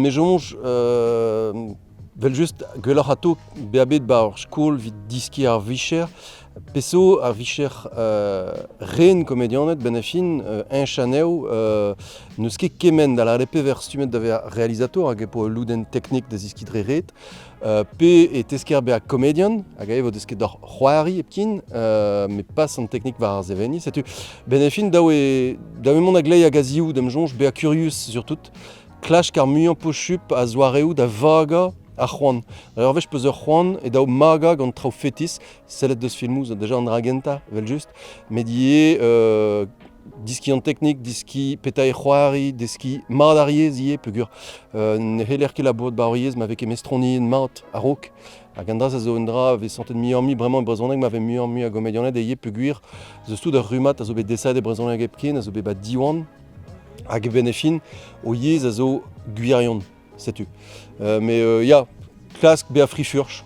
Nejonj, vel just gwelloc'h ato beabet ba ur skol vid diski ar vicher, peso ar vicher ren komedianet ben fin enchanev neus ket kemen da la repe ver stumet da ver realizator hag e po louden teknik da ziskidre ret, pe e tesker be a komedian hag a evo deus ket d'or c'hoari epkin, me pas an teknik war ar zeveni, setu ben fin daou e mont a glei hag a zioù dem jonj be a kurius surtout, klach kar muiañ po chup a zoareoù da vaga a c'hoant. Ur vez peus ur c'hoant e daou maga gant traoù fetis, sellet deus filmouz deja an dragenta, vel just, met ie diski an teknik, diski peta e c'hoari, diski mat ariez ie peogwir ne c'heller ket la bod ba oriez ma vek e mestronien mat a rok. Hag an dra a zo un dra ve santet mi bremañ e brezhoneg ma ve mi a gomedianet e ie peogwir zeus tout ur rumat a zo bet desad e brezhoneg epken, a zo bet ba diwan, hag e benefin o yez a zo gwirion, setu. Ya, klask be a frifurch,